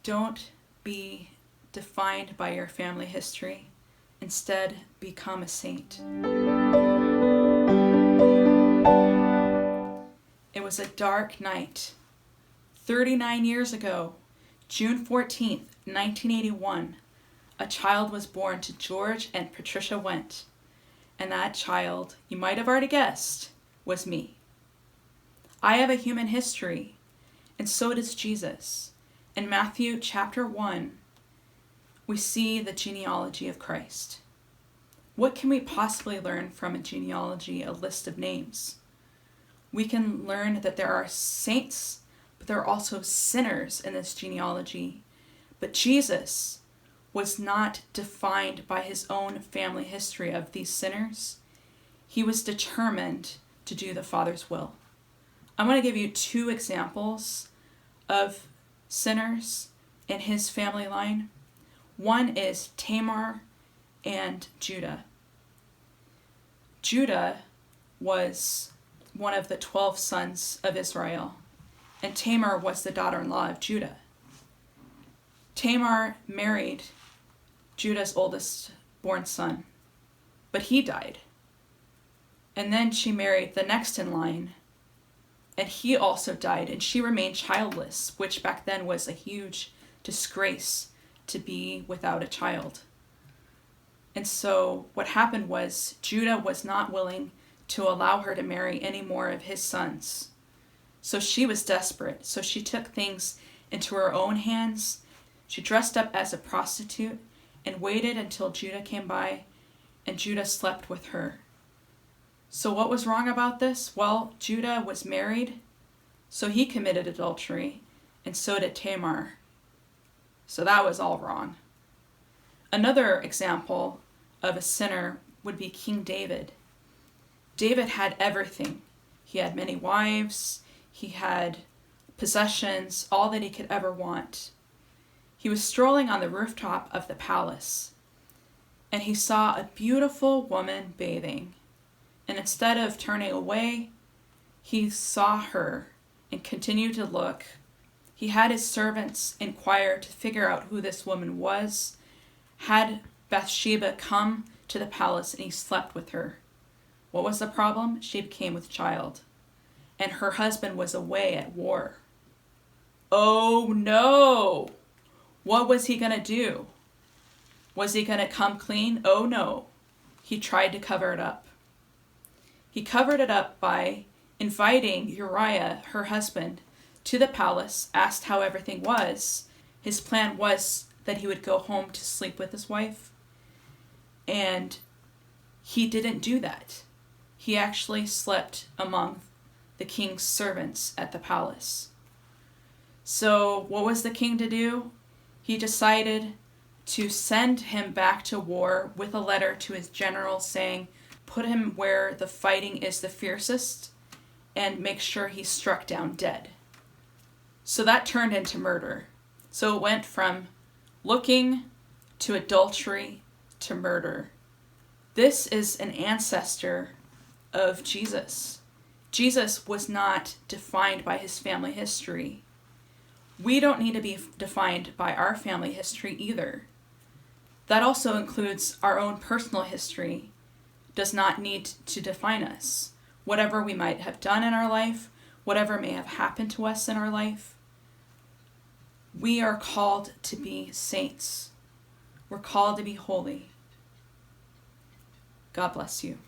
Don't be defined by your family history. Instead, become a saint. It was a dark night. 39 years ago, June 14th, 1981, a child was born to George and Patricia Wendt. And that child, you might have already guessed, was me. I have a human history, and so does Jesus. In Matthew chapter 1, we see the genealogy of Christ. What can we possibly learn from a genealogy, a list of names? We can learn that there are saints, but there are also sinners in this genealogy. But Jesus was not defined by his own family history of these sinners. He was determined to do the Father's will. I'm going to give you 2 examples of sinners in his family line. One is Tamar and Judah. Judah was one of the 12 sons of Israel, and Tamar was the daughter-in-law of Judah. Tamar married Judah's oldest born son, but he died. And then she married the next in line, and he also died, and she remained childless, which back then was a huge disgrace to be without a child. And so what happened was Judah was not willing to allow her to marry any more of his sons. So she was desperate. So she took things into her own hands. She dressed up as a prostitute and waited until Judah came by, and Judah slept with her. So what was wrong about this? Well, Judah was married, so he committed adultery, and so did Tamar. So that was all wrong. Another example of a sinner would be King David. David had everything. He had many wives, he had possessions, all that he could ever want. He was strolling on the rooftop of the palace, and he saw a beautiful woman bathing. And instead of turning away, he saw her and continued to look. He had his servants inquire to figure out who this woman was, had Bathsheba come to the palace, and he slept with her. What was the problem? She became with child, and her husband was away at war. Oh no! What was he going to do? Was he going to come clean? Oh no. He tried to cover it up. He covered it up by inviting Uriah, her husband, to the palace, asked how everything was. His plan was that he would go home to sleep with his wife. And he didn't do that. He actually slept among the king's servants at the palace. So what was the king to do? He decided to send him back to war with a letter to his general saying, put him where the fighting is the fiercest and make sure he's struck down dead. So that turned into murder. So it went from looking to adultery to murder. This is an ancestor of Jesus. Jesus was not defined by his family history. We don't need to be defined by our family history either. That also includes our own personal history. Does not need to define us. Whatever we might have done in our life, whatever may have happened to us in our life, we are called to be saints. We're called to be holy. God bless you.